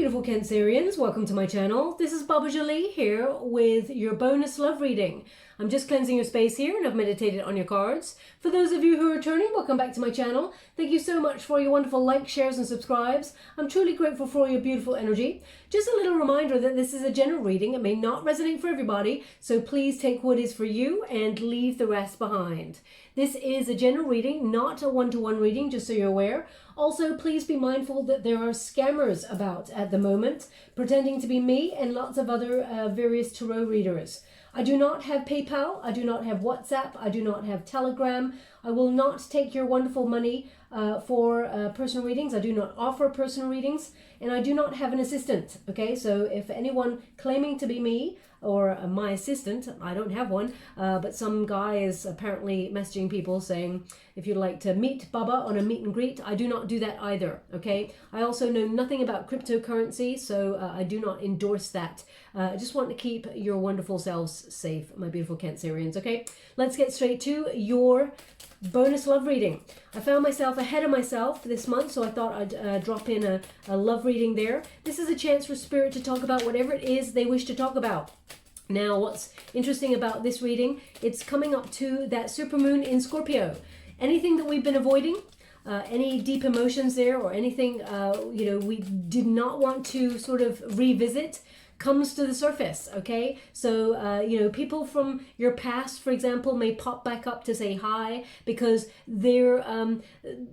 beautiful Cancerians, welcome to my channel. This is Baba Jolie here with your bonus love reading. I'm just cleansing your space here and I've meditated on your cards. For those of you who are returning, welcome back to my channel. Thank you so much for your wonderful likes, shares and subscribes. I'm truly grateful for your beautiful energy. Just a little reminder that this is a general reading. It may not resonate for everybody, so please take what is for you and leave the rest behind. This is a general reading, not a one-to-one reading, just so you're aware. Also, please be mindful that there are scammers about at the moment, pretending to be me and lots of other various tarot readers. I do not have PayPal, I do not have WhatsApp, I do not have Telegram. I will not take your wonderful money for personal readings. I do not offer personal readings, and I do not have an assistant, okay? So if anyone claiming to be me or my assistant, I don't have one, but some guy is apparently messaging people saying, if you'd like to meet Baba on a meet and greet, I do not do that either, okay? I also know nothing about cryptocurrency, so I do not endorse that. I just want to keep your wonderful selves safe, my beautiful Cancerians, okay? Let's get straight to your bonus love reading. I found myself ahead of myself this month, so I thought I'd drop in a love reading there. This is a chance for Spirit to talk about whatever it is they wish to talk about. Now, what's interesting about this reading, it's coming up to that supermoon in Scorpio. Anything that we've been avoiding, any deep emotions there or anything, we did not want to sort of revisit, comes to the surface, okay? So, people from your past, for example, may pop back up to say hi because they're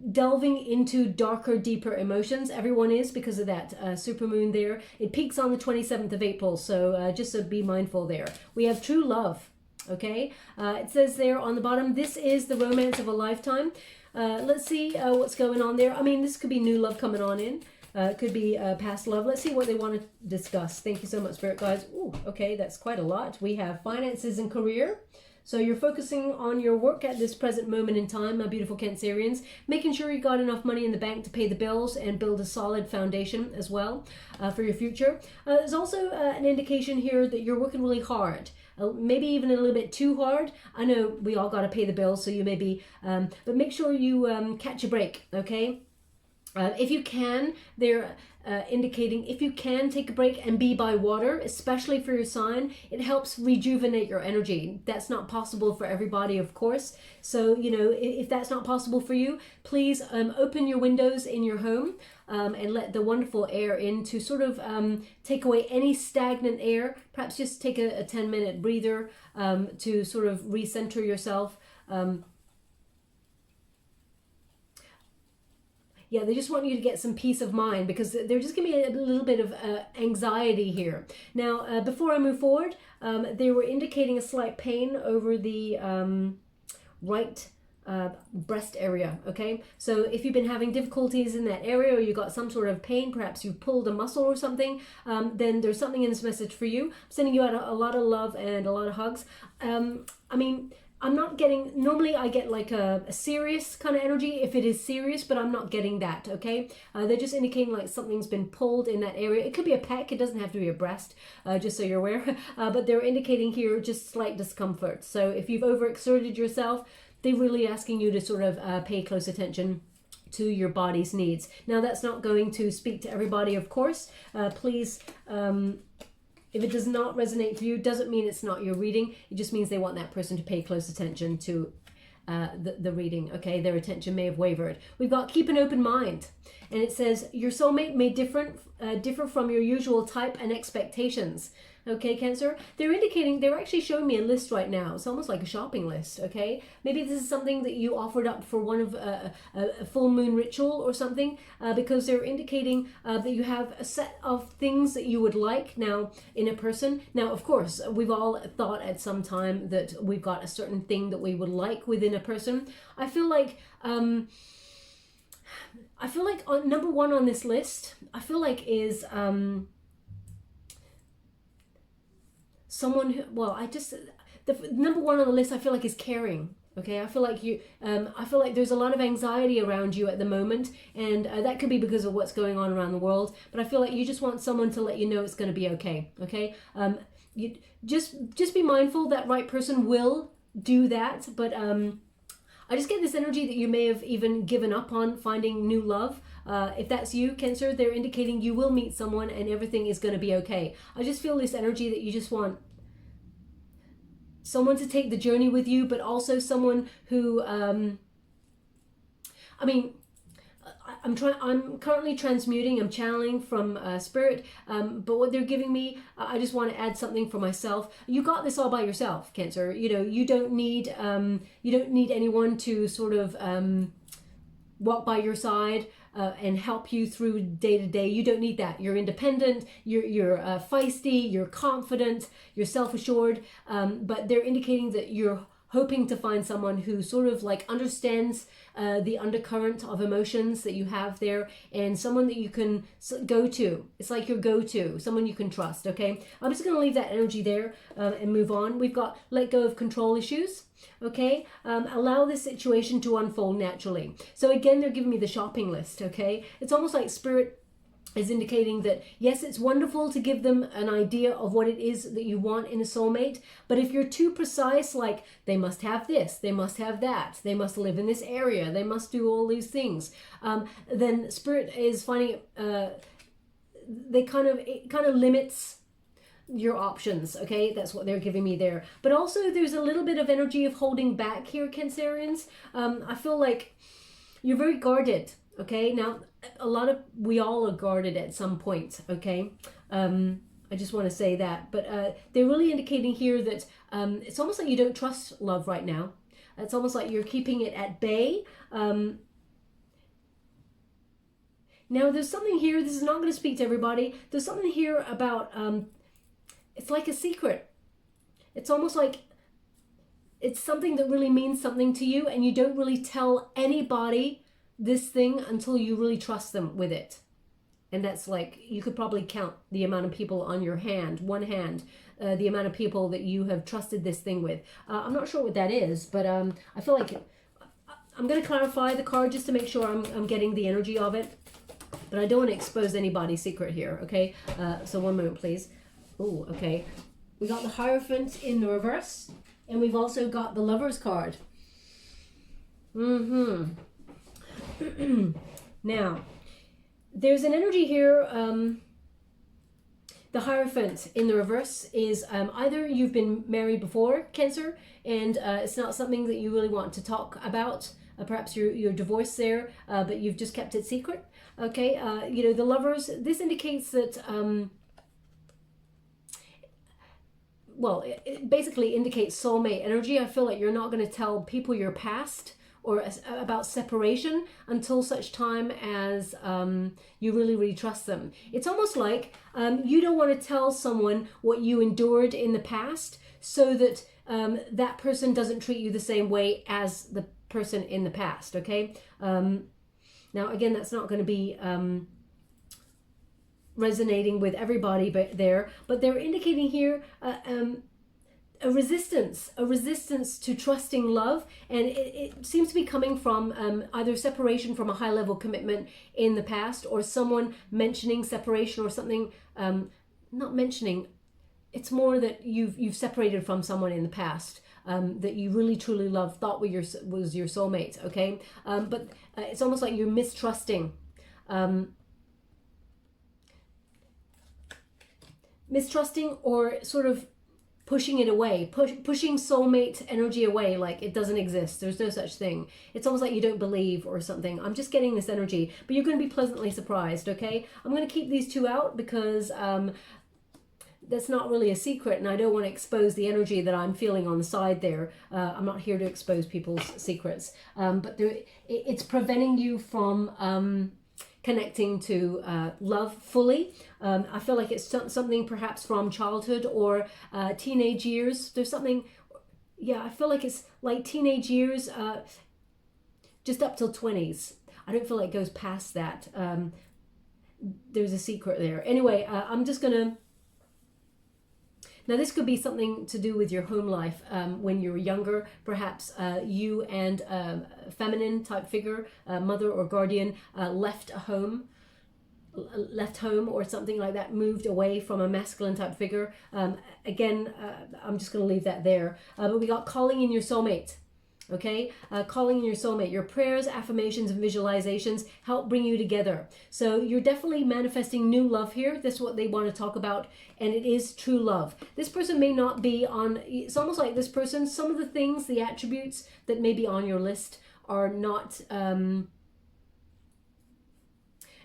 delving into darker, deeper emotions. Everyone is because of that supermoon there. It peaks on the 27th of April, so just be mindful there. We have true love, okay? It says there on the bottom, this is the romance of a lifetime. Let's see what's going on there. I mean, this could be new love coming on in. It could be past love. Let's see what they want to discuss. Thank you so much, Spirit Guides. Ooh, okay, that's quite a lot. We have finances and career. So you're focusing on your work at this present moment in time, my beautiful Cancerians. Making sure you got enough money in the bank to pay the bills and build a solid foundation as well for your future. There's also an indication here that you're working really hard. Maybe even a little bit too hard. I know we all got to pay the bills, so you may be, but make sure you catch a break, okay? If you can, they're indicating if you can take a break and be by water, especially for your sign, it helps rejuvenate your energy. That's not possible for everybody, of course. So, if that's not possible for you, please open your windows in your home and let the wonderful air in to sort of take away any stagnant air. Perhaps just take a 10-minute breather to sort of recenter yourself. Yeah, they just want you to get some peace of mind because they're just giving me a little bit of anxiety here. Now, before I move forward, they were indicating a slight pain over the right breast area, okay? So if you've been having difficulties in that area or you got some sort of pain, perhaps you pulled a muscle or something, then there's something in this message for you. I'm sending you out a lot of love and a lot of hugs. I'm not getting, normally I get like a serious kind of energy if it is serious, but I'm not getting that, okay? They're just indicating like something's been pulled in that area. It could be a pec, it doesn't have to be a breast, just so you're aware. But they're indicating here just slight discomfort. So if you've overexerted yourself, they're really asking you to sort of pay close attention to your body's needs. Now that's not going to speak to everybody, of course. Please, if it does not resonate for you, doesn't mean it's not your reading. It just means they want that person to pay close attention to the reading, okay? Their attention may have wavered. We've got keep an open mind. And it says, your soulmate may differ from your usual type and expectations. Okay, Cancer? They're indicating, they're actually showing me a list right now. It's almost like a shopping list, okay? Maybe this is something that you offered up for one of a full moon ritual or something, because they're indicating that you have a set of things that you would like now in a person. Now, of course, we've all thought at some time that we've got a certain thing that we would like within a person. I feel like number one on this list, I feel like is someone who, the number one on the list I feel like is caring. Okay, I feel like there's a lot of anxiety around you at the moment, and that could be because of what's going on around the world. But I feel like you just want someone to let you know it's going to be okay. Okay, you just be mindful that right person will do that. But I just get this energy that you may have even given up on finding new love. If that's you, Cancer, they're indicating you will meet someone and everything is going to be okay. I just feel this energy that you just want someone to take the journey with you, but also someone who, I mean, I'm currently transmuting, I'm channeling from spirit, but what they're giving me, I just want to add something for myself. You got this all by yourself, Cancer. You know, you don't need anyone to sort of walk by your side and help you through day to day. You don't need that. You're independent, you're feisty, you're confident, you're self-assured, but they're indicating that you're hoping to find someone who sort of like understands the undercurrent of emotions that you have there, and someone that you can go to. It's like your go-to, someone you can trust, okay? I'm just going to leave that energy there and move on. We've got let go of control issues, okay? Allow this situation to unfold naturally. So again, they're giving me the shopping list, okay? It's almost like spirit is indicating that, yes, it's wonderful to give them an idea of what it is that you want in a soulmate, but if you're too precise, like they must have this, they must have that, they must live in this area, they must do all these things, then spirit is finding it kind of limits your options, okay? That's what they're giving me there. But also there's a little bit of energy of holding back here, Cancerians. I feel like you're very guarded, okay? Now, we all are guarded at some point, okay? I just want to say that. But they're really indicating here that it's almost like you don't trust love right now. It's almost like you're keeping it at bay. Now, there's something here, this is not going to speak to everybody. There's something here about, it's like a secret. It's almost like it's something that really means something to you, and you don't really tell anybody this thing until you really trust them with it. And that's like, you could probably count the amount of people on your hand, one hand, the amount of people that you have trusted this thing with. I'm not sure what that is, but I feel like I'm going to clarify the card just to make sure I'm getting the energy of it. But I don't want to expose anybody's secret here, okay? So one moment, please. Oh, okay. We got the Hierophant in the reverse, and we've also got the Lover's card. Now, there's an energy here. The Hierophant in the reverse is either you've been married before, Cancer, and it's not something that you really want to talk about. Perhaps you're divorced there, but you've just kept it secret. Okay, you know, the Lovers, this indicates that, well, it basically indicates soulmate energy. I feel like you're not going to tell people your past or about separation until such time as you really trust them. It's almost like you don't want to tell someone what you endured in the past, so that that person doesn't treat you the same way as the person in the past, okay? Now, again, that's not going to be resonating with everybody but they're indicating here a resistance to trusting love, and it seems to be coming from either separation from a high level commitment in the past, or someone mentioning separation or something, not mentioning, it's more that you've separated from someone in the past that you really truly loved, thought was your soulmate, okay? But it's almost like you're mistrusting. Mistrusting or sort of pushing it away, pushing soulmate energy away, like it doesn't exist. There's no such thing. It's almost like you don't believe or something. I'm just getting this energy, but you're going to be pleasantly surprised, okay? I'm going to keep these two out because that's not really a secret, and I don't want to expose the energy that I'm feeling on the side there. I'm not here to expose people's secrets, but it's preventing you from connecting to love fully. I feel like it's something perhaps from childhood or teenage years. There's something, yeah, I feel like it's like teenage years, just up till 20s. I don't feel like it goes past that. There's a secret there. Anyway, I'm just gonna, now this could be something to do with your home life when you're younger. Perhaps you and a feminine type figure, mother or guardian, left home or something like that, moved away from a masculine type figure. Again, I'm just going to leave that there. But we got calling in your soulmate. okay? Calling in your soulmate. Your prayers, affirmations, and visualizations help bring you together. So you're definitely manifesting new love here. That's what they want to talk about, and it is true love. This person may not be on, it's almost like this person, some of the things, the attributes that may be on your list are not,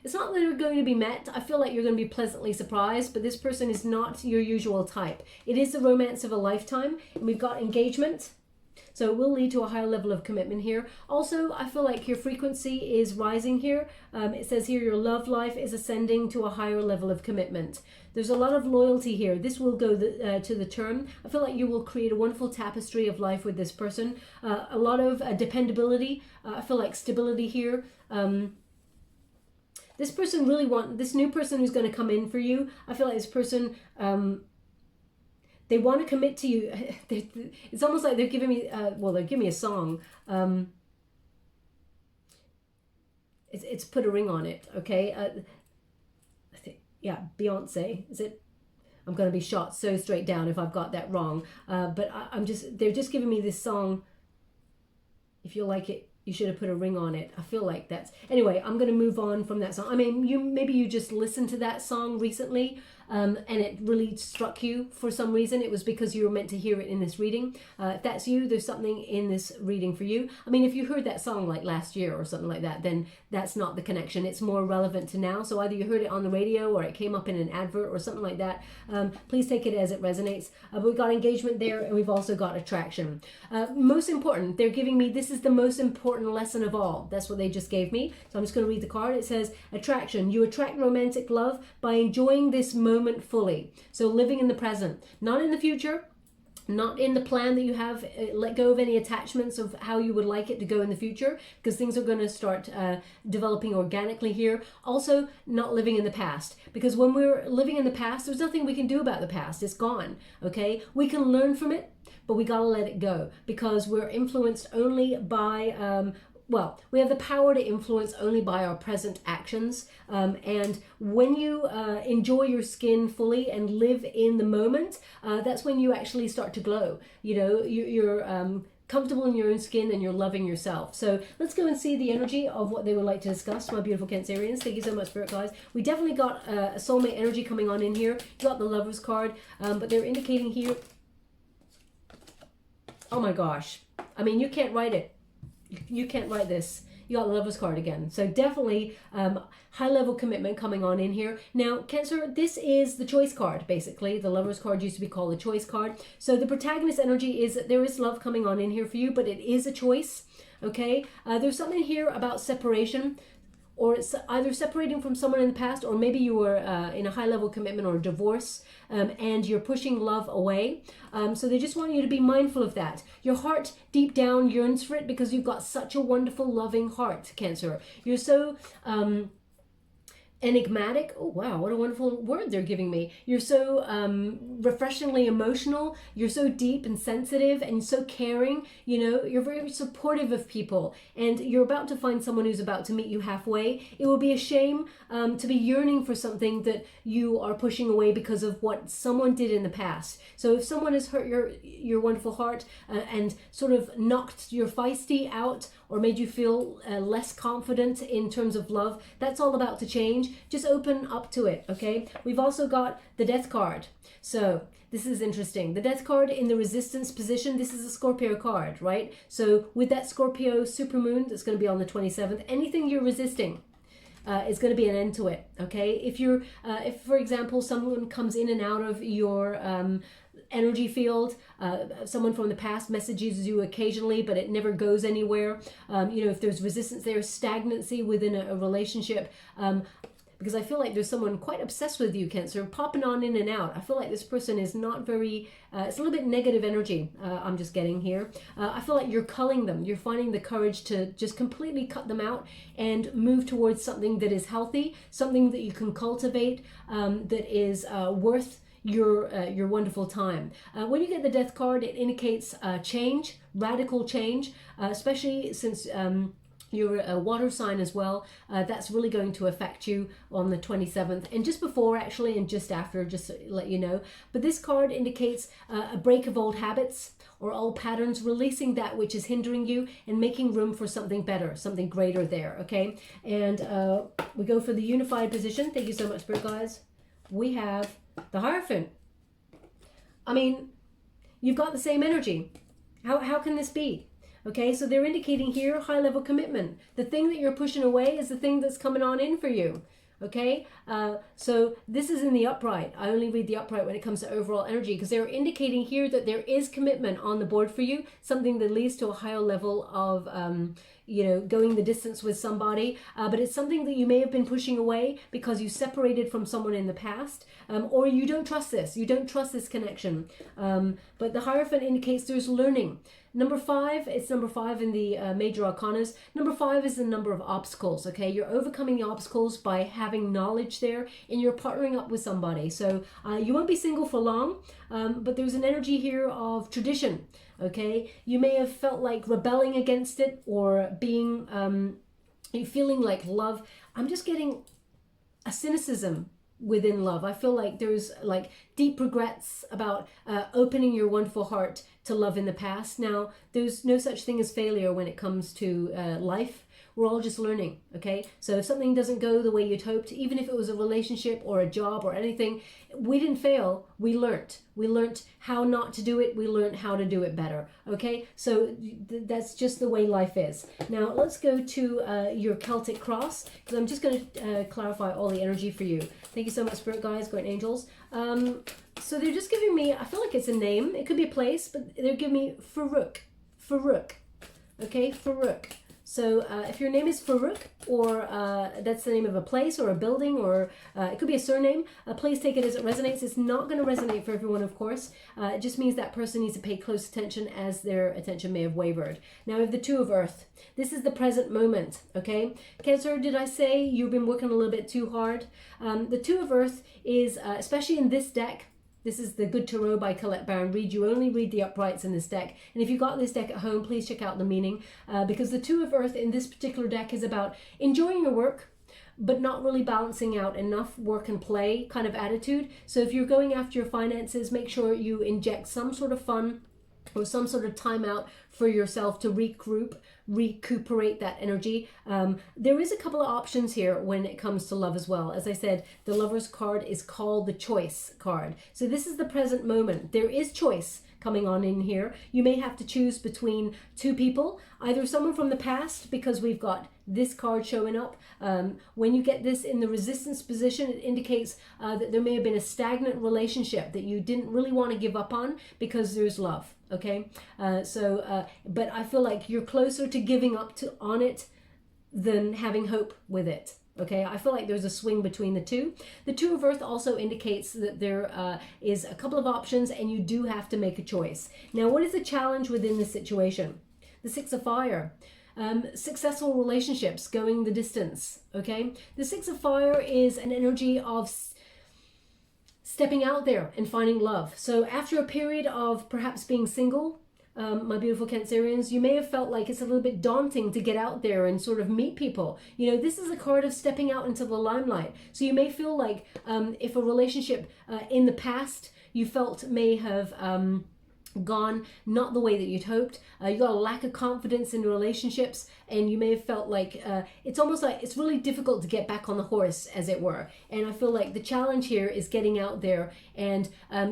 it's not that they're going to be met. I feel like you're going to be pleasantly surprised, but this person is not your usual type. It is the romance of a lifetime, and we've got engagement. So it will lead to a higher level of commitment here. Also, I feel like your frequency is rising here. It says here your love life is ascending to a higher level of commitment. There's a lot of loyalty here. This will go to the term. I feel like you will create a wonderful tapestry of life with this person. A lot of dependability. I feel like stability here. This person really this new person who's going to come in for you, I feel like this person, they want to commit to you. It's almost like they're giving me, they're giving me a song. It's Put a Ring on It, okay? Yeah, Beyonce, is it? I'm going to be shot so straight down if I've got that wrong. But they're just giving me this song. If you like it, you should have put a ring on it. I feel like that's... Anyway, I'm going to move on from that song. I mean, maybe you just listened to that song recently and it really struck you for some reason. It was because you were meant to hear it in this reading. If that's you, there's something in this reading for you. I mean, if you heard that song like last year or something like that, then that's not the connection. It's more relevant to now. So either you heard it on the radio or it came up in an advert or something like that. Please take it as it resonates. We've got engagement there, and we've also got attraction. Most important, they're giving me, this is the most important lesson of all. That's what they just gave me. So I'm just going to read the card. It says, attraction. You attract romantic love by enjoying this moment fully. So living in the present, not in the future, not in the plan that you have. Let go of any attachments of how you would like it to go in the future, because things are going to start developing organically here. Also, not living in the past, because when we're living in the past, there's nothing we can do about the past. It's gone, okay? We can learn from it, but we got to let it go, because we're influenced only by we have the power to influence only by our present actions. And when you enjoy your skin fully and live in the moment, that's when you actually start to glow. You know, you're comfortable in your own skin and you're loving yourself. So let's go and see the energy of what they would like to discuss, my beautiful Cancerians. Thank you so much, Spirit Guides. We definitely got a soulmate energy coming on in here. You got the Lovers card, but they're indicating here, oh my gosh. I mean, you can't write it. You can't write this. You got the Lovers card again. So definitely high level commitment coming on in here. Now, Cancer, this is the choice card, basically. The Lovers card used to be called the choice card. So the protagonist energy is that there is love coming on in here for you, but it is a choice, okay? There's something here about separation, or it's either separating from someone in the past, or maybe you were in a high level commitment or a divorce, and you're pushing love away. So they just want you to be mindful of that. Your heart deep down yearns for it because you've got such a wonderful, loving heart, Cancer. You're so enigmatic. Oh wow, what a wonderful word they're giving me. You're so refreshingly emotional. You're so deep and sensitive and so caring. You know, you're very supportive of people, and you're about to find someone who's about to meet you halfway. It will be a shame to be yearning for something that you are pushing away because of what someone did in the past. So if someone has hurt your wonderful heart and sort of knocked your feisty out, or made you feel less confident in terms of love, that's all about to change. Just open up to it, okay? We've also got the Death card. So this is interesting. The Death card in the Resistance position, this is a Scorpio card, right? So with that Scorpio supermoon that's going to be on the 27th, anything you're resisting, is going to be an end to it, okay? If for example, someone comes in and out of your energy field, someone from the past messages you occasionally, but it never goes anywhere. You know, if there's resistance there, stagnancy within a relationship, because I feel like there's someone quite obsessed with you, Cancer, popping on in and out. I feel like this person is not very, it's a little bit negative energy I'm just getting here. I feel like you're culling them. You're finding the courage to just completely cut them out and move towards something that is healthy, something that you can cultivate, that is worth your wonderful time. When you get the Death card, it indicates change, radical change, especially since You're a water sign as well. That's really going to affect you on the 27th, and just before actually, and just after, just to let you know. But this card indicates a break of old habits or old patterns, releasing that which is hindering you and making room for something better, something greater there, okay? And we go for the unified position. Thank you so much, Spirit Guides. We have the Hierophant. I mean, you've got the same energy. How can this be? Okay, so they're indicating here high level commitment. The thing that you're pushing away is the thing that's coming on in for you. Okay, so this is in the upright. I only read the upright when it comes to overall energy, because they're indicating here that there is commitment on the board for you, something that leads to a higher level of you know, going the distance with somebody, but it's something that you may have been pushing away because you separated from someone in the past, or you don't trust this. You don't trust this connection. But the Hierophant indicates there's learning. Number 5, it's number 5 in the major arcanas. Number 5 is the number of obstacles, okay? You're overcoming the obstacles by having knowledge there, and you're partnering up with somebody. So you won't be single for long, but there's an energy here of tradition, okay? You may have felt like rebelling against it, or being, feeling like love. I'm just getting a cynicism within love. I feel like there's like deep regrets about opening your wonderful heart to love in the past. Now, there's no such thing as failure when it comes to life. We're all just learning, okay? So if something doesn't go the way you'd hoped, even if it was a relationship or a job or anything, we didn't fail, we learned. We learned how not to do it, we learned how to do it better, okay? So that's just the way life is. Now, let's go to your Celtic cross, because I'm just going to clarify all the energy for you. Thank you so much, Spirit Guides, Great Angels. So they're just giving me, I feel like it's a name, it could be a place, but they're giving me Farouk, okay, Farouk. So if your name is Farouk, or that's the name of a place or a building, or it could be a surname, please take it as it resonates. It's not going to resonate for everyone, of course. It just means that person needs to pay close attention, as their attention may have wavered. Now we have the Two of Earth. This is the present moment, okay? Cancer, did I say you've been working a little bit too hard? The Two of Earth is, especially in this deck, this is the Good Tarot by Colette Baron Reid. You only read the uprights in this deck. And if you've got this deck at home, please check out the meaning. Because the Two of Earth in this particular deck is about enjoying your work, but not really balancing out enough work and play kind of attitude. So if you're going after your finances, make sure you inject some sort of fun or some sort of time out for yourself to recuperate that energy. There is a couple of options here when it comes to love as well. As I said, the Lover's card is called the Choice card. So this is the present moment. There is choice coming on in here. You may have to choose between two people, either someone from the past, because we've got this card showing up. When you get this in the Resistance position, it indicates that there may have been a stagnant relationship that you didn't really want to give up on because there's love. Okay, but I feel like you're closer to giving up on it than having hope with it. Okay, I feel like there's a swing between the two. The Two of Earth also indicates that there is a couple of options, and you do have to make a choice. Now, what is the challenge within this situation? The Six of Fire. Successful relationships, going the distance. Okay, the Six of Fire is an energy of stepping out there and finding love. So after a period of perhaps being single, my beautiful Cancerians, you may have felt like it's a little bit daunting to get out there and sort of meet people. You know, this is a card of stepping out into the limelight. So you may feel like if a relationship in the past you felt may have gone not the way that you'd hoped, you got a lack of confidence in relationships, and you may have felt like it's almost like it's really difficult to get back on the horse, as it were. And I feel like the challenge here is getting out there and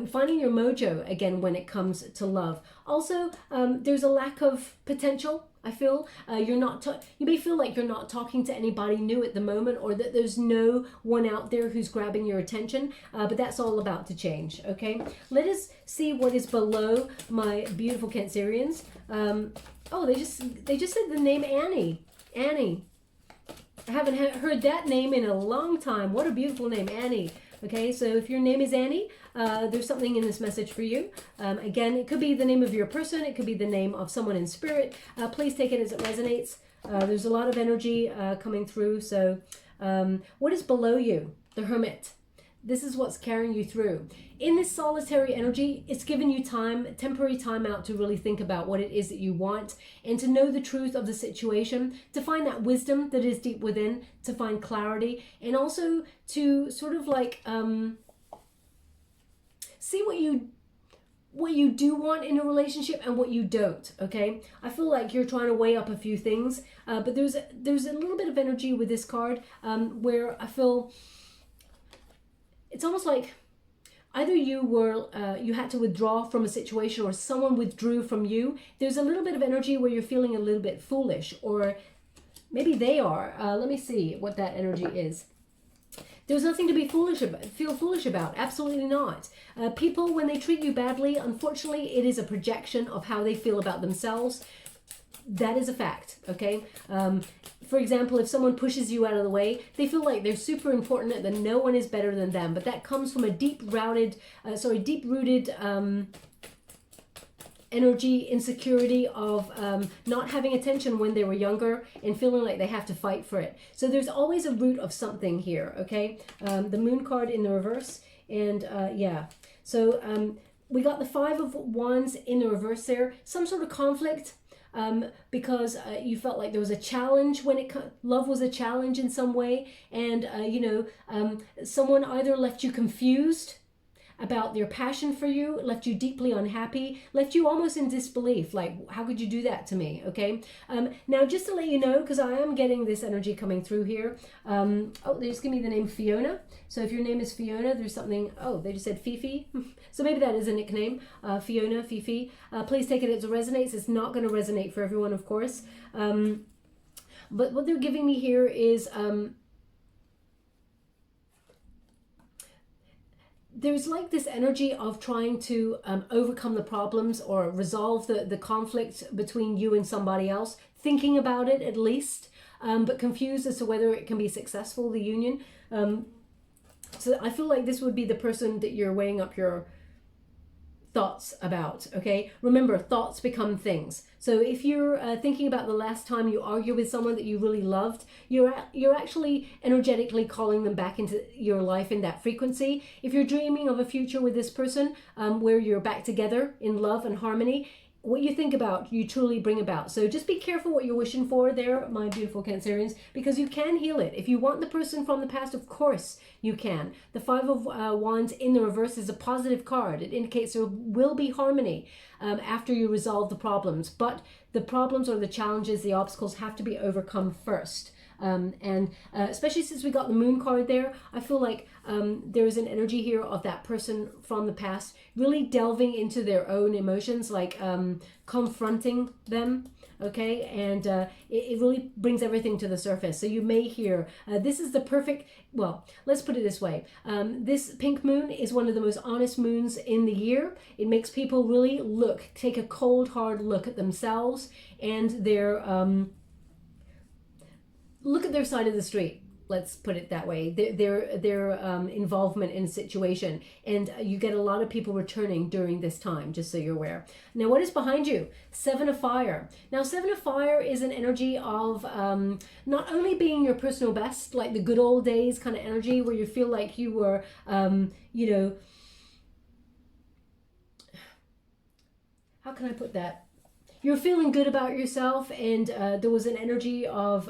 finding your mojo again when it comes to love. Also, there's a lack of potential. I feel you may feel like you're not talking to anybody new at the moment, or that there's no one out there who's grabbing your attention, but that's all about to change. Okay, let us see what is below my beautiful Cancerians. Oh, they just said the name Annie. I haven't heard that name in a long time. What a beautiful name, Annie. Okay, so if your name is Annie, there's something in this message for you. Again, it could be the name of your person. It could be the name of someone in spirit. Please take it as it resonates. There's a lot of energy coming through. So what is below you? The Hermit. This is what's carrying you through. In this solitary energy, it's given you time, temporary time out to really think about what it is that you want and to know the truth of the situation, to find that wisdom that is deep within, to find clarity, and also to sort of like see what you do want in a relationship and what you don't. Okay, I feel like you're trying to weigh up a few things, but there's a little bit of energy with this card where I feel it's almost like either you had to withdraw from a situation or someone withdrew from you. There's a little bit of energy where you're feeling a little bit foolish, or maybe they are. Let me see what that energy is. There's nothing to be feel foolish about. Absolutely not. People, when they treat you badly, unfortunately, it is a projection of how they feel about themselves. That is a fact, okay? For example, if someone pushes you out of the way, they feel like they're super important and that no one is better than them. But that comes from a deep-rooted energy, insecurity of not having attention when they were younger and feeling like they have to fight for it. So there's always a root of something here, okay? The Moon card in the reverse, and yeah. So we got the Five of Wands in the reverse there. Some sort of conflict. Because you felt like there was a challenge when love was a challenge in some way, and someone either left you confused about their passion for you, left you deeply unhappy, left you almost in disbelief, like, how could you do that to me? Okay, now just to let you know, because I am getting this energy coming through here, they just give me the name Fiona. So if your name is Fiona, there's something, they just said Fifi, so maybe that is a nickname, Fiona, Fifi. Please take it as it resonates. It's not going to resonate for everyone, of course, but what they're giving me here is there's like this energy of trying to overcome the problems or resolve the conflict between you and somebody else, thinking about it at least, but confused as to whether it can be successful, the union. So I feel like this would be the person that you're weighing up your thoughts about, okay? Remember, thoughts become things. So if you're thinking about the last time you argued with someone that you really loved, you're actually energetically calling them back into your life in that frequency. If you're dreaming of a future with this person where you're back together in love and harmony, what you think about, you truly bring about. So just be careful what you're wishing for there, my beautiful Cancerians, because you can heal it. If you want the person from the past, of course you can. The Five of Wands in the reverse is a positive card. It indicates there will be harmony after you resolve the problems. But the problems or the challenges, the obstacles have to be overcome first. Especially since we got the Moon card there, I feel like there's an energy here of that person from the past really delving into their own emotions, like confronting them, okay? And it really brings everything to the surface. So you may hear, this is the perfect, well, let's put it this way. This pink moon is one of the most honest moons in the year. It makes people really take a cold, hard look at themselves and their look at their side of the street. Let's put it that way. Their involvement in a situation, and you get a lot of people returning during this time. Just so you're aware. Now, what is behind you? Seven of Fire. Now, Seven of Fire is an energy of not only being your personal best, like the good old days kind of energy, where you feel like you were, how can I put that? You're feeling good about yourself, and there was an energy of,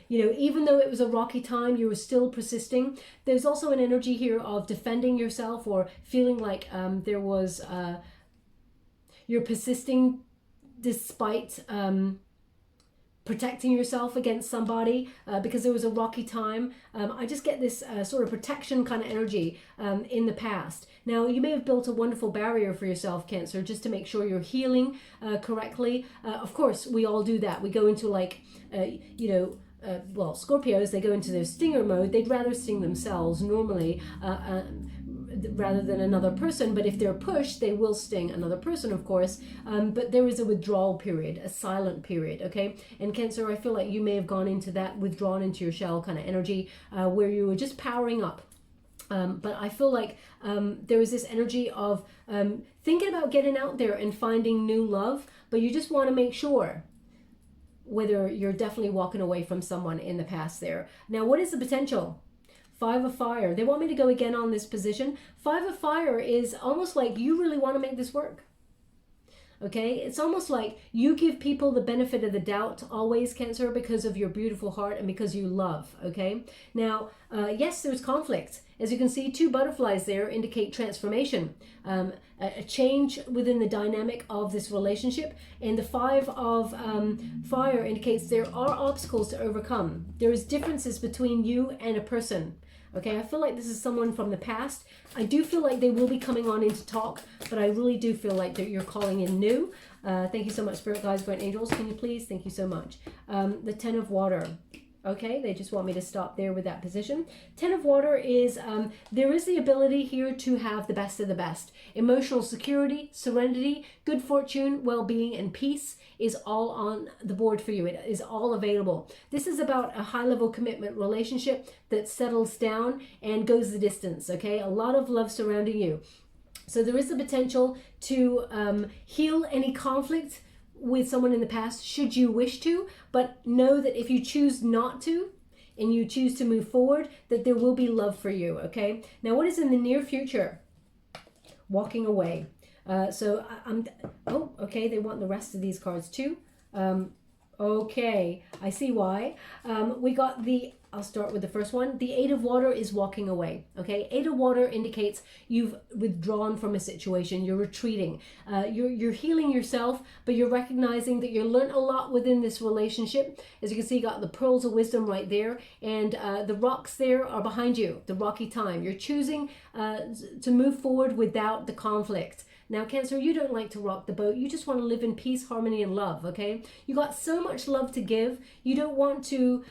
even though it was a rocky time, you were still persisting. There's also an energy here of defending yourself or feeling like you're persisting despite protecting yourself against somebody because there was a rocky time. I just get this sort of protection kind of energy in the past. Now, you may have built a wonderful barrier for yourself, Cancer, just to make sure you're healing correctly. Of course, we all do that. We go into Scorpios, they go into their stinger mode. They'd rather sting themselves normally rather than another person, but if they're pushed, they will sting another person, of course. But there is a withdrawal period, a silent period, okay? And Cancer, I feel like you may have gone into that withdrawn into your shell kind of energy where you were just powering up. But I feel like there is this energy of thinking about getting out there and finding new love, but you just want to make sure whether you're definitely walking away from someone in the past there. Now, what is the potential Five of Fire. They want me to go again on this position. Five of Fire is almost like you really want to make this work. Okay, it's almost like you give people the benefit of the doubt always, Cancer, because of your beautiful heart and because you love. Okay, now, yes, there's conflict. As you can see, two butterflies there indicate transformation, a change within the dynamic of this relationship. And the Five of Fire indicates there are obstacles to overcome. There is differences between you and a person. Okay, I feel like this is someone from the past. I do feel like they will be coming on in to talk, but I really do feel like that you're calling in new. Thank you so much, Spirit Guides, Guardian Angels. Can you please? Thank you so much. The Ten of Water. Okay, they just want me to stop there with that position. Ten of Water is, there is the ability here to have the best of the best. Emotional security, serenity, good fortune, well-being, and peace is all on the board for you. It is all available. This is about a high-level commitment relationship that settles down and goes the distance, okay? A lot of love surrounding you. So there is the potential to heal any conflict with someone in the past, should you wish to, but know that if you choose not to and you choose to move forward, that there will be love for you. Okay, now what is in the near future? Walking away. Oh, okay, they want the rest of these cards too. Okay, I see why. We got I'll start with the first one. The Eight of Water is walking away. Okay, Eight of Water indicates you've withdrawn from a situation. You're retreating. You're healing yourself, but you're recognizing that you learned a lot within this relationship. As you can see, you got the pearls of wisdom right there, and the rocks there are behind you. The rocky time. You're choosing to move forward without the conflict. Now, Cancer, you don't like to rock the boat. You just want to live in peace, harmony, and love, okay? You got so much love to give. You don't want to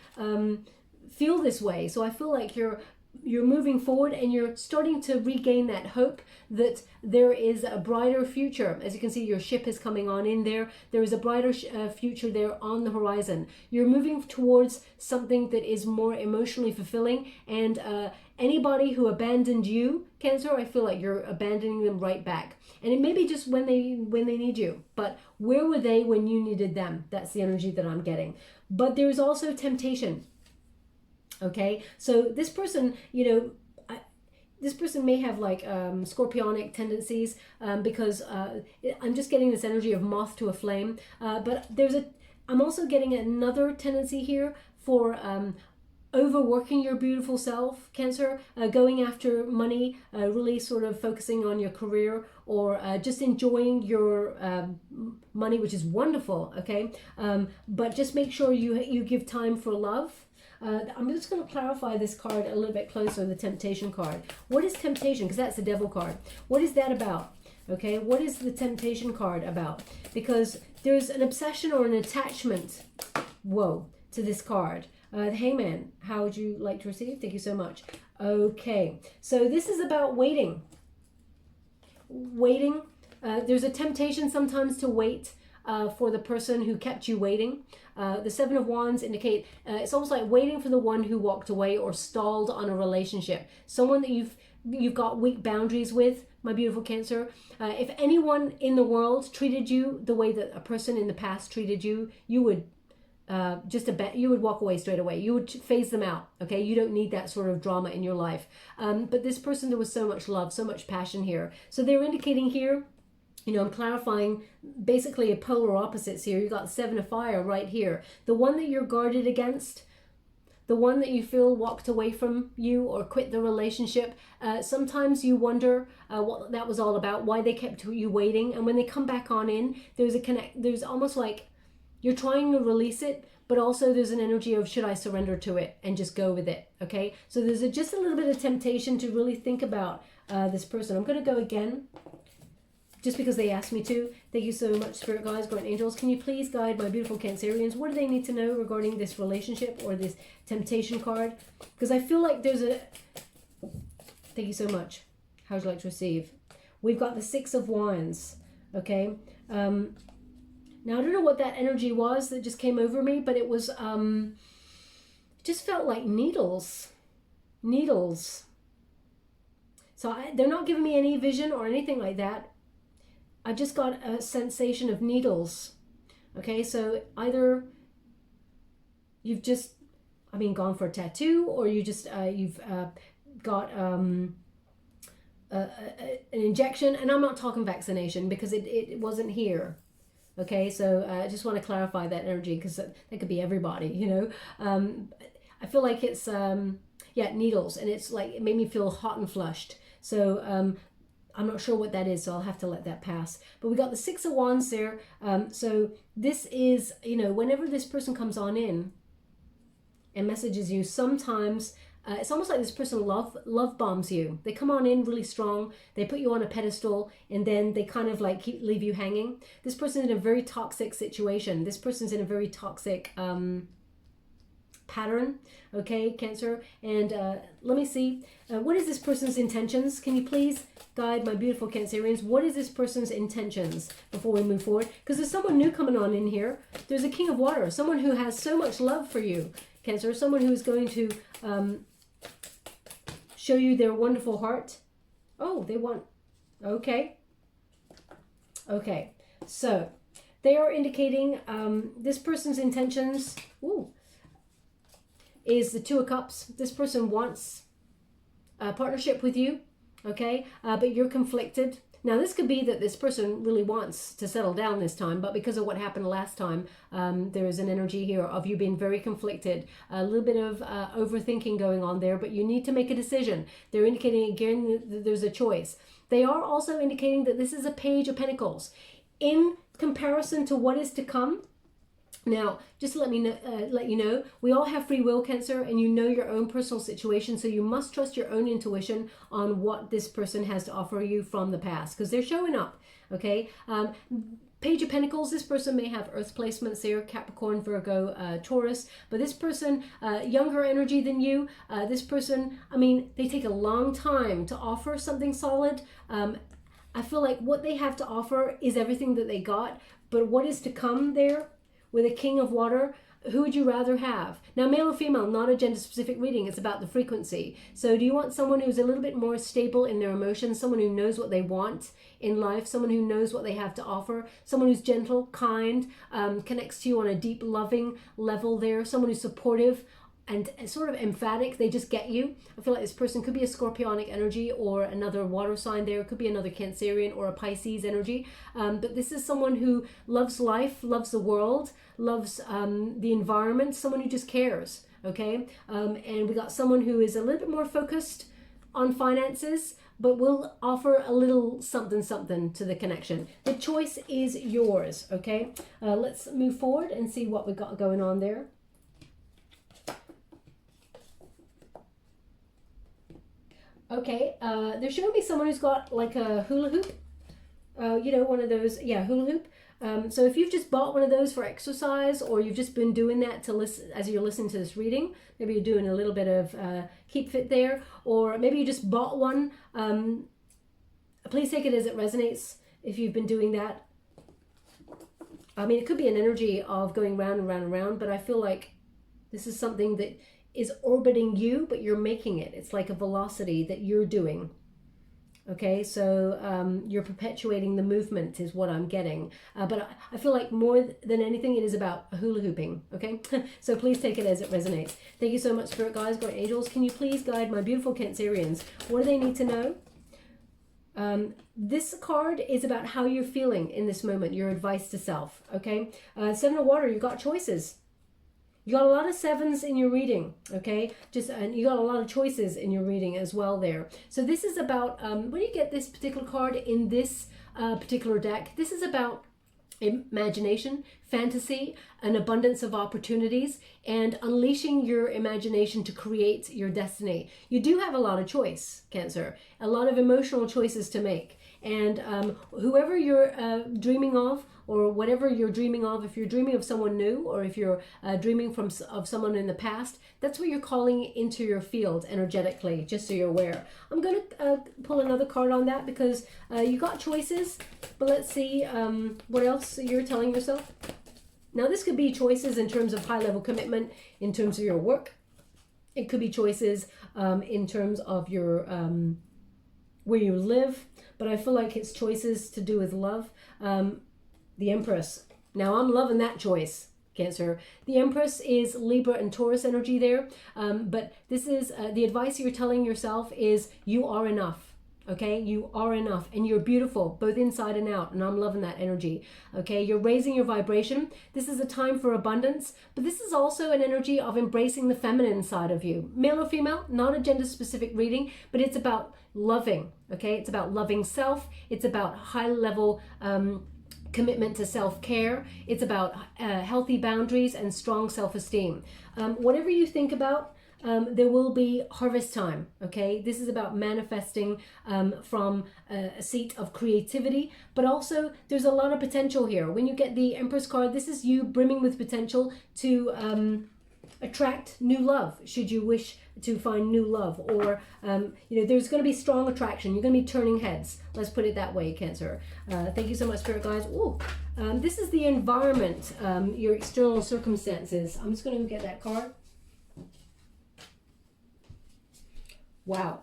feel this way. So I feel like you're moving forward and you're starting to regain that hope that there is a brighter future. As you can see, your ship is coming on in there. There is a brighter future there on the horizon. You're moving towards something that is more emotionally fulfilling, and anybody who abandoned you, Cancer, I feel like you're abandoning them right back. And it may be just when they need you, but where were they when you needed them? That's the energy that I'm getting. But there's also temptation. Okay, so this person, this person may have like scorpionic tendencies because I'm just getting this energy of moth to a flame. But I'm also getting another tendency here for overworking your beautiful self, Cancer, going after money, really sort of focusing on your career, or just enjoying your money, which is wonderful, okay? But just make sure you give time for love. I'm just going to clarify this card a little bit closer, the Temptation card. What is temptation? Because that's the Devil card. What is that about? Okay, what is the Temptation card about? Because there's an obsession or an attachment, to this card. The Hangman, how would you like to receive? Thank you so much. Okay, so this is about waiting. Waiting. There's a temptation sometimes to wait for the person who kept you waiting. The Seven of Wands indicate it's almost like waiting for the one who walked away or stalled on a relationship. Someone that you've got weak boundaries with, my beautiful Cancer. If anyone in the world treated you the way that a person in the past treated you, you would you would walk away straight away. You would phase them out. Okay, you don't need that sort of drama in your life. But this person, there was so much love, so much passion here. So they're indicating here, I'm clarifying basically a polar opposites here. You got Seven of Fire right here. The one that you're guarded against, the one that you feel walked away from you or quit the relationship. Sometimes you wonder what that was all about, why they kept you waiting. And when they come back on in, there's almost like you're trying to release it, but also there's an energy of, should I surrender to it and just go with it? Okay, so there's just a little bit of temptation to really think about this person. I'm going to go again, just because they asked me to. Thank you so much, Spirit Guides, Guardian Angels. Can you please guide my beautiful Cancerians? What do they need to know regarding this relationship or this Temptation card? Because I feel like there's a... Thank you so much. How would you like to receive? We've got the Six of Wands, okay? Now, I don't know what that energy was that just came over me, but it was... it just felt like needles. Needles. So they're not giving me any vision or anything like that. I just got a sensation of needles. Okay, so either you've just, I mean, gone for a tattoo, or you just, you've got an injection. And I'm not talking vaccination because it wasn't here. Okay, so I just want to clarify that energy because that could be everybody, you know. I feel like it's, yeah, needles, and it's like, it made me feel hot and flushed. So I'm not sure what that is, so I'll have to let that pass. But we got the Six of Wands there. So this is, you know, whenever this person comes on in and messages you, sometimes it's almost like this person love bombs you. They come on in really strong, they put you on a pedestal, and then they kind of like leave you hanging. This person's in a very toxic situation. This person's in a very toxic pattern, okay, Cancer. And let me see, what is this person's intentions? Can you please guide my beautiful Cancerians? What is this person's intentions before we move forward? Because there's someone new coming on in here. There's a King of Water, someone who has so much love for you, Cancer, someone who is going to show you their wonderful heart. Oh, they want, okay. Okay, so they are indicating this person's intentions, is the Two of Cups. This person wants a partnership with you, okay, but you're conflicted. Now, this could be that this person really wants to settle down this time, but because of what happened last time, there is an energy here of you being very conflicted, a little bit of overthinking going on there, but you need to make a decision. They're indicating again that there's a choice. They are also indicating that this is a Page of Pentacles. In comparison to what is to come, now, just to let you know, we all have free will, Cancer, and you know your own personal situation, so you must trust your own intuition on what this person has to offer you from the past, because they're showing up, okay? Page of Pentacles, this person may have earth placements there, Capricorn, Virgo, Taurus, but this person, younger energy than you, this person, I mean, they take a long time to offer something solid. I feel like what they have to offer is everything that they got, but what is to come there, with a King of Water, who would you rather have? Now, male or female, not a gender-specific reading. It's about the frequency. So do you want someone who's a little bit more stable in their emotions, someone who knows what they want in life, someone who knows what they have to offer, someone who's gentle, kind, connects to you on a deep, loving level there, someone who's supportive and sort of emphatic, they just get you. I feel like this person could be a Scorpionic energy or another water sign there. It could be another Cancerian or a Pisces energy. But this is someone who loves life, loves the world, loves the environment, someone who just cares, okay? And we got someone who is a little bit more focused on finances, but will offer a little something to the connection. The choice is yours, okay? Let's move forward and see what we got going on there. Okay, they're showing me someone who's got like a hula hoop, you know, one of those, yeah, hula hoop. So if you've just bought one of those for exercise, or you've just been doing that to listen as you're listening to this reading, maybe you're doing a little bit of keep fit there, or maybe you just bought one, please take it as it resonates if you've been doing that. I mean, it could be an energy of going round and round and round, but I feel like this is something that is orbiting you, but you're making it. It's like a velocity that you're doing. Okay, so you're perpetuating the movement is what I'm getting. But I feel like more than anything, it is about hula hooping, okay? So please take it as it resonates. Thank you so much, Spirit Guides, Guardian Angels. Can you please guide my beautiful Cancerians? What do they need to know? This card is about how you're feeling in this moment, your advice to self, okay? Seven of Water, you've got choices. You got a lot of sevens in your reading, okay? And you got a lot of choices in your reading as well there. So this is about, when you get this particular card in this particular deck, this is about imagination, fantasy, an abundance of opportunities, and unleashing your imagination to create your destiny. You do have a lot of choice, Cancer, a lot of emotional choices to make. And whoever you're dreaming of, or whatever you're dreaming of, if you're dreaming of someone new, or if you're dreaming of someone in the past, that's what you're calling into your field energetically, just so you're aware. I'm going to pull another card on that because you got choices, but let's see what else you're telling yourself. Now, this could be choices in terms of high-level commitment, in terms of your work. It could be choices in terms of your where you live, but I feel like it's choices to do with love. The Empress. Now, I'm loving that choice, Cancer. The Empress is Libra and Taurus energy there, but this is the advice you're telling yourself is you are enough. Okay, you are enough and you're beautiful both inside and out, and I'm loving that energy. Okay, you're raising your vibration. This is a time for abundance, but this is also an energy of embracing the feminine side of you, male or female, not a gender specific reading, but it's about loving. Okay, it's about loving self. It's about high level commitment to self-care. It's about healthy boundaries and strong self-esteem. Whatever you think about, there will be harvest time. Okay, this is about manifesting from a seat of creativity, but also there's a lot of potential here. When you get the Empress card, this is you brimming with potential to attract new love, should you wish to find new love, or you know, there's going to be strong attraction. You're going to be turning heads, let's put it that way, Cancer. Thank you so much, Spirit guides. Ooh, this is the environment, your external circumstances. I'm just going to get that card. Wow.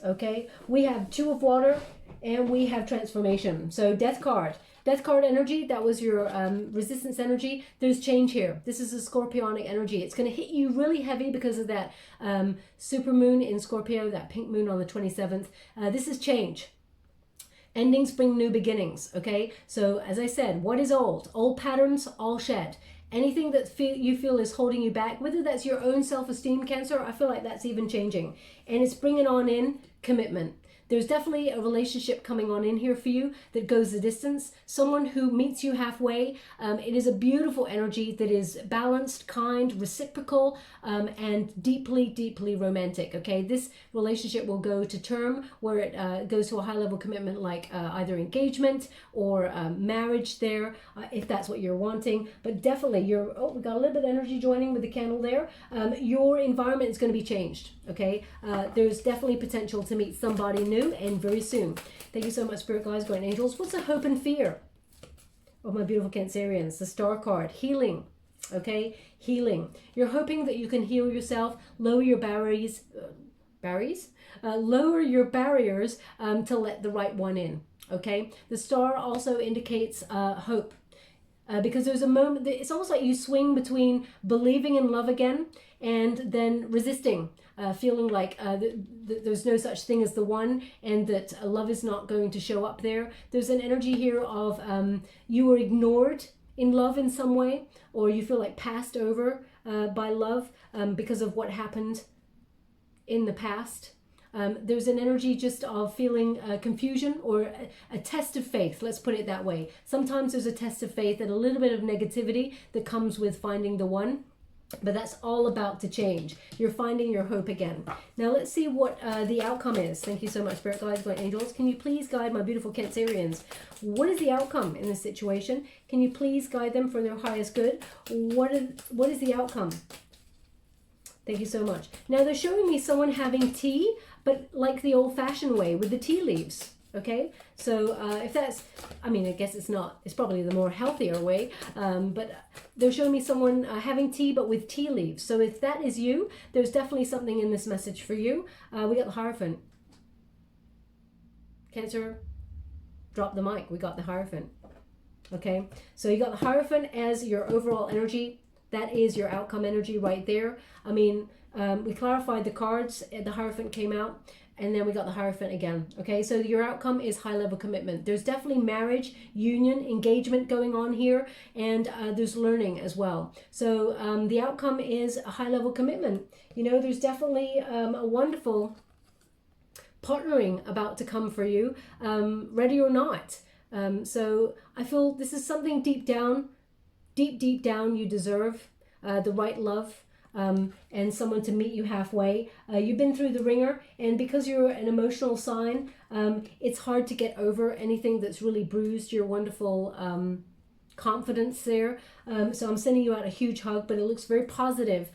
Okay, we have Two of Water and we have Transformation. So Death card. Death card energy, that was your resistance energy. There's change here. This is a Scorpionic energy. It's going to hit you really heavy because of that super moon in Scorpio, that pink moon on the 27th. This is change. Endings bring new beginnings, okay? So as I said, what is old? Old patterns, all shed. Anything that you feel is holding you back, whether that's your own self-esteem, Cancer, I feel like that's even changing. And it's bringing on in commitment. There's definitely a relationship coming on in here for you that goes the distance. Someone who meets you halfway. It is a beautiful energy that is balanced, kind, reciprocal, and deeply, deeply romantic. Okay, this relationship will go to term where it goes to a high level commitment, like either engagement or marriage there, if that's what you're wanting. But definitely, we got a little bit of energy joining with the candle there. Your environment is going to be changed. Okay, there's definitely potential to meet somebody new and very soon. Thank you so much, Spirit guides, guardian angels. What's the hope and fear of my beautiful Cancerians? The Star card, healing. Okay, healing. You're hoping that you can heal yourself, lower your barriers, lower your barriers to let the right one in. Okay, the Star also indicates hope. Because there's a moment, it's almost like you swing between believing in love again and then resisting, feeling like there's no such thing as the one, and that love is not going to show up there. There's an energy here of you were ignored in love in some way, or you feel like passed over by love because of what happened in the past. There's an energy just of feeling confusion or a test of faith. Let's put it that way. Sometimes there's a test of faith and a little bit of negativity that comes with finding the one. But that's all about to change. You're finding your hope again. Now let's see what the outcome is. Thank you so much, Spirit guides, guardian angels. Can you please guide my beautiful Cancerians? What is the outcome in this situation? Can you please guide them for their highest good? What is the outcome? Thank you so much. Now they're showing me someone having tea, but like the old-fashioned way with the tea leaves. Okay, so if that's, I mean, I guess it's not, it's probably the more healthier way, but they're showing me someone having tea, but with tea leaves. So if that is you, there's definitely something in this message for you. We got the Hierophant. Cancer, drop the mic. We got the Hierophant. Okay, so you got the Hierophant as your overall energy. That is your outcome energy right there. I mean, we clarified the cards, the Hierophant came out, and then we got the Hierophant again. Okay, so your outcome is high level commitment. There's definitely marriage, union, engagement going on here, and there's learning as well. So the outcome is a high level commitment. You know, there's definitely a wonderful partnering about to come for you, ready or not. So I feel this is something deep down you deserve, the right love. And someone to meet you halfway. You've been through the ringer, and because you're an emotional sign, it's hard to get over anything that's really bruised your wonderful confidence there. So I'm sending you out a huge hug, but it looks very positive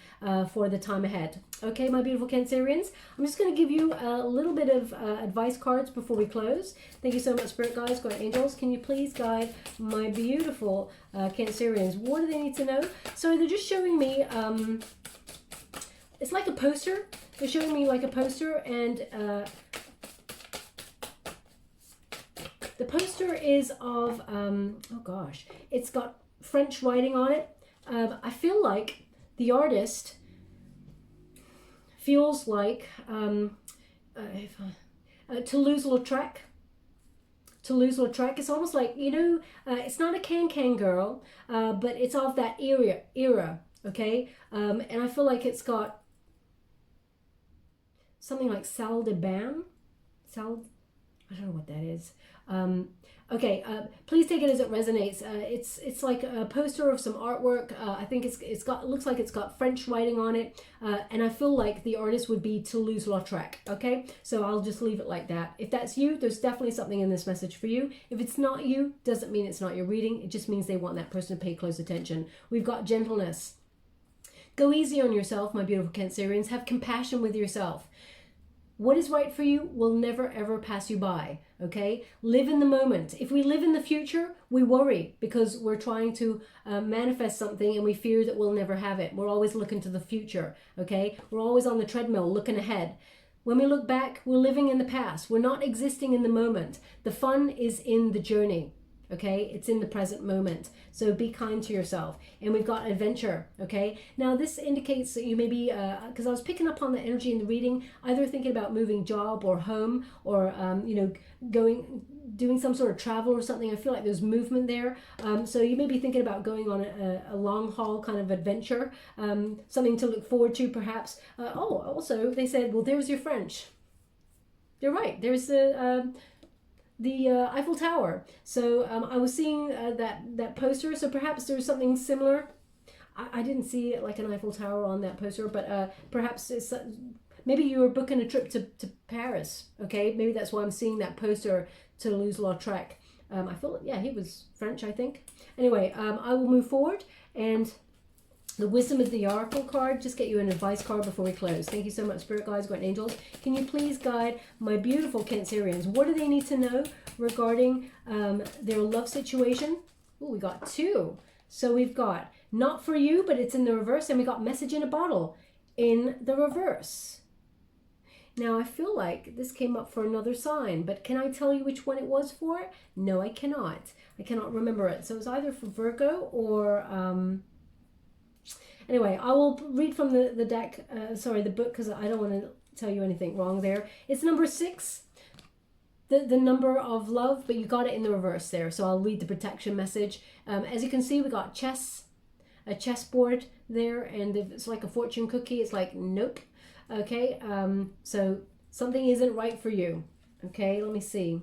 for the time ahead. Okay, my beautiful Cancerians, I'm just going to give you a little bit of advice cards before we close. Thank you so much, Spirit guides, guardian angels. Can you please guide my beautiful Cancerians? What do they need to know? So they're just showing me, it's like a poster. They're showing me like a poster, and the poster is of, oh gosh, it's got French writing on it. I feel like the artist feels like Toulouse-Lautrec. Toulouse-Lautrec. It's almost like, you know, it's not a can-can girl, but it's of that era, okay? And I feel like it's got something like salle de bain. I don't know what that is. Okay, please take it as it resonates. It's like a poster of some artwork. I think it looks like it's got French writing on it, and I feel like the artist would be Toulouse-Lautrec. Okay, so I'll just leave it like that. If that's you, there's definitely something in this message for you. If it's not you, doesn't mean it's not your reading. It just means they want that person to pay close attention. We've got gentleness. Go easy on yourself, my beautiful Cancerians. Have compassion with yourself. What is right for you will never ever pass you by, okay? Live in the moment. If we live in the future, we worry because we're trying to manifest something and we fear that we'll never have it. We're always looking to the future, okay? We're always on the treadmill looking ahead. When we look back, we're living in the past. We're not existing in the moment. The fun is in the journey. Okay, it's in the present moment. So be kind to yourself. And we've got adventure. Okay, now this indicates that you may be, because I was picking up on the energy in the reading, either thinking about moving job or home, or you know, doing some sort of travel or something. I feel like there's movement there. So you may be thinking about going on a long haul kind of adventure, something to look forward to perhaps. Oh, also they said, well, there's your French. You're right. There's the Eiffel Tower. So I was seeing that poster, so perhaps there's something similar. I didn't see like an Eiffel Tower on that poster, but perhaps it's maybe you were booking a trip to Paris. Okay, maybe that's why I'm seeing that poster, Toulouse-Lautrec. I feel, yeah, he was French, I think. Anyway, I will move forward, and the Wisdom of the Oracle card, just get you an advice card before we close. Thank you so much, Spirit Guides, Guardian Angels. Can you please guide my beautiful Cancerians? What do they need to know regarding their love situation? Oh, we got two. So we've got not for you, but it's in the reverse, and we got message in a bottle in the reverse. Now, I feel like this came up for another sign, but can I tell you which one it was for? No, I cannot. I cannot remember it. So it was either for Virgo or... Anyway, I will read from the deck, the book, because I don't want to tell you anything wrong there. It's number 6, the number of love, but you got it in the reverse there. So I'll read the protection message. As you can see, we got a chessboard there, and if it's like a fortune cookie, it's like, nope. Okay, so something isn't right for you. Okay, let me see.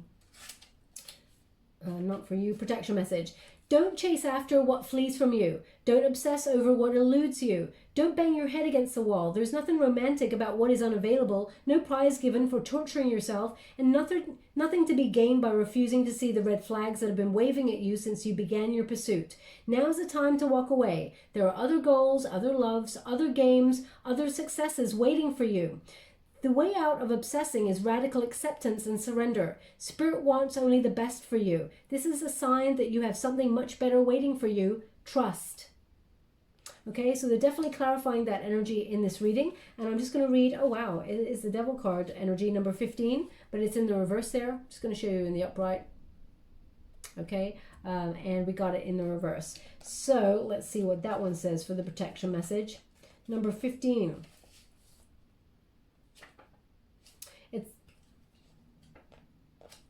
Not for you. Protection message. Don't chase after what flees from you. Don't obsess over what eludes you. Don't bang your head against the wall. There's nothing romantic about what is unavailable, no prize given for torturing yourself, and nothing to be gained by refusing to see the red flags that have been waving at you since you began your pursuit. Now's the time to walk away. There are other goals, other loves, other games, other successes waiting for you. The way out of obsessing is radical acceptance and surrender. Spirit wants only the best for you. This is a sign that you have something much better waiting for you. Trust. Okay, so they're definitely clarifying that energy in this reading. And I'm just going to read, oh wow, it is the Devil card energy, number 15, but it's in the reverse there. I'm just going to show you in the upright. Okay, and we got it in the reverse. So let's see what that one says for the protection message. Number 15.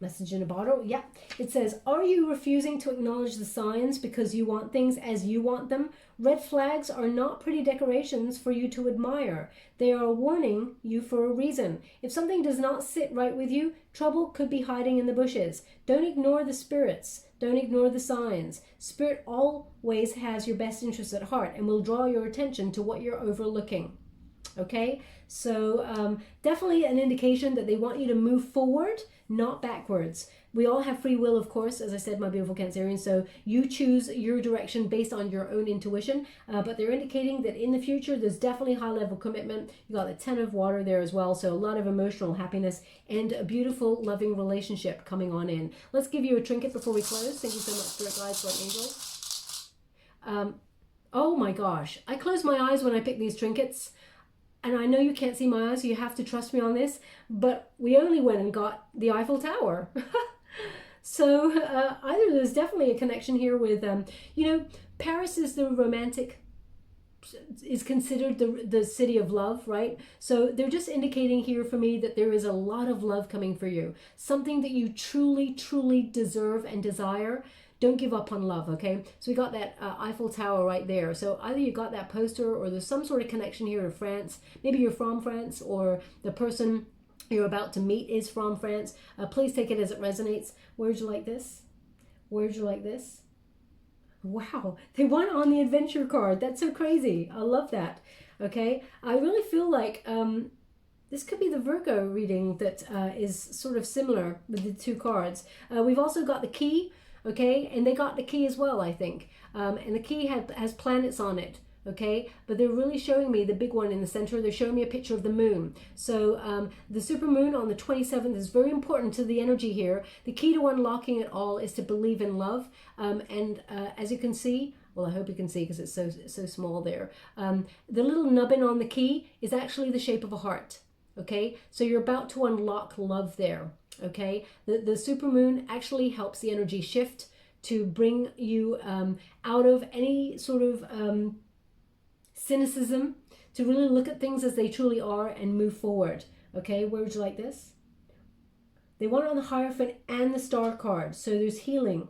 Message in a bottle. Yeah. It says, are you refusing to acknowledge the signs because you want things as you want them? Red flags are not pretty decorations for you to admire. They are warning you for a reason. If something does not sit right with you, trouble could be hiding in the bushes. Don't ignore the spirits. Don't ignore the signs. Spirit always has your best interests at heart and will draw your attention to what you're overlooking. Okay, so definitely an indication that they want you to move forward, not backwards. We all have free will, of course, as I said, my beautiful Cancerian, so you choose your direction based on your own intuition, but they're indicating that in the future, there's definitely high-level commitment. You got the 10 of water there as well, so a lot of emotional happiness and a beautiful, loving relationship coming on in. Let's give you a trinket before we close. Thank you so much, Spirit Guides, Guardian Angels. Oh my gosh, I close my eyes when I pick these trinkets. And I know you can't see my eyes, so you have to trust me on this, but we only went and got the Eiffel Tower. So either there's definitely a connection here with, you know, Paris is the romantic, is considered the city of love, right? So they're just indicating here for me that there is a lot of love coming for you, something that you truly, truly deserve and desire. Don't give up on love, okay? So we got that Eiffel Tower right there. So either you got that poster or there's some sort of connection here to France. Maybe you're from France or the person you're about to meet is from France. Please take it as it resonates. Where'd you like this? Where'd you like this? Wow, they won on the adventure card. That's so crazy. I love that. Okay, I really feel like this could be the Virgo reading that is sort of similar with the two cards. We've also got the key, okay, and they got the key as well, I think. And the key has planets on it. Okay, but they're really showing me the big one in the center. They're showing me a picture of the moon. So the super moon on the 27th is very important to the energy here. The key to unlocking it all is to believe in love. And as you can see, well, I hope you can see because it's so small there. The little nubbin on the key is actually the shape of a heart. Okay, so you're about to unlock love there. Okay, the super moon actually helps the energy shift to bring you out of any sort of cynicism, to really look at things as they truly are and move forward. Okay, where would you like this? They want it on the Hierophant and the Star card. So there's healing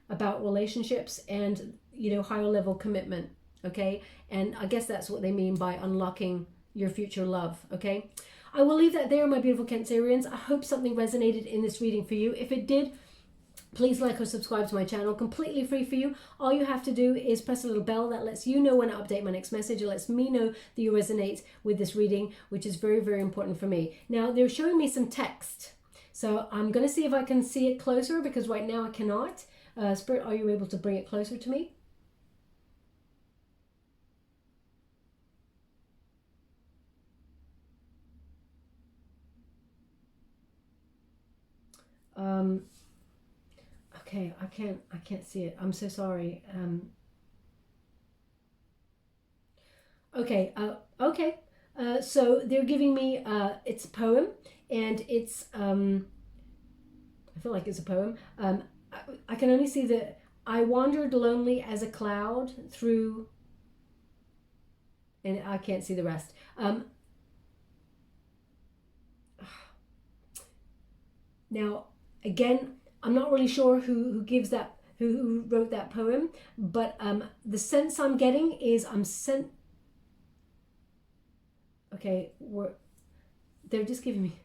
about relationships and, you know, higher level commitment. Okay, and I guess that's what they mean by unlocking your future love. Okay, I will leave that there, my beautiful Cancerians. I hope something resonated in this reading for you. If it did, please like or subscribe to my channel, completely free for you. All you have to do is press a little bell that lets you know when I update my next message. It lets me know that you resonate with this reading, which is very, very important for me. Now, they're showing me some text. So I'm going to see if I can see it closer because right now I cannot. Spirit, are you able to bring it closer to me? Okay, I can't see it. I'm so sorry. Okay, so they're giving me, it's a poem, and it's, I feel like it's a poem. I can only see that I wandered lonely as a cloud through, and I can't see the rest. Now, again, I'm not really sure who gives that, who wrote that poem, but the sense I'm getting is I'm sent. Okay, they're just giving me.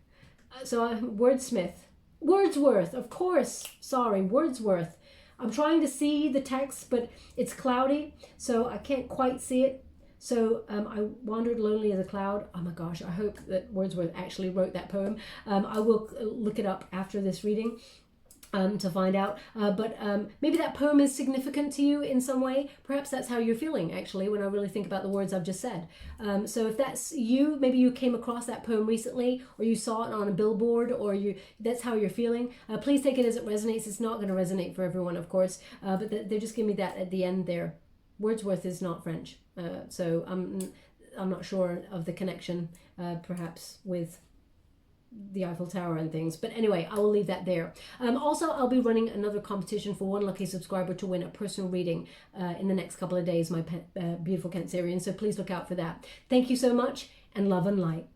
So I'm Wordsworth, of course. Sorry, Wordsworth. I'm trying to see the text, but it's cloudy, so I can't quite see it. So I wandered lonely as a cloud. Oh my gosh, I hope that Wordsworth actually wrote that poem. I will look it up after this reading to find out. But maybe that poem is significant to you in some way. Perhaps that's how you're feeling, actually, when I really think about the words I've just said. So if that's you, maybe you came across that poem recently, or you saw it on a billboard, or that's how you're feeling. Please take it as it resonates. It's not going to resonate for everyone, of course, but they're just giving me that at the end there. Wordsworth is not French, so I'm not sure of the connection, perhaps with the Eiffel Tower and things. But anyway, I will leave that there. Also, I'll be running another competition for one lucky subscriber to win a personal reading in the next couple of days, my beautiful Cancerian. So please look out for that. Thank you so much, and love and light.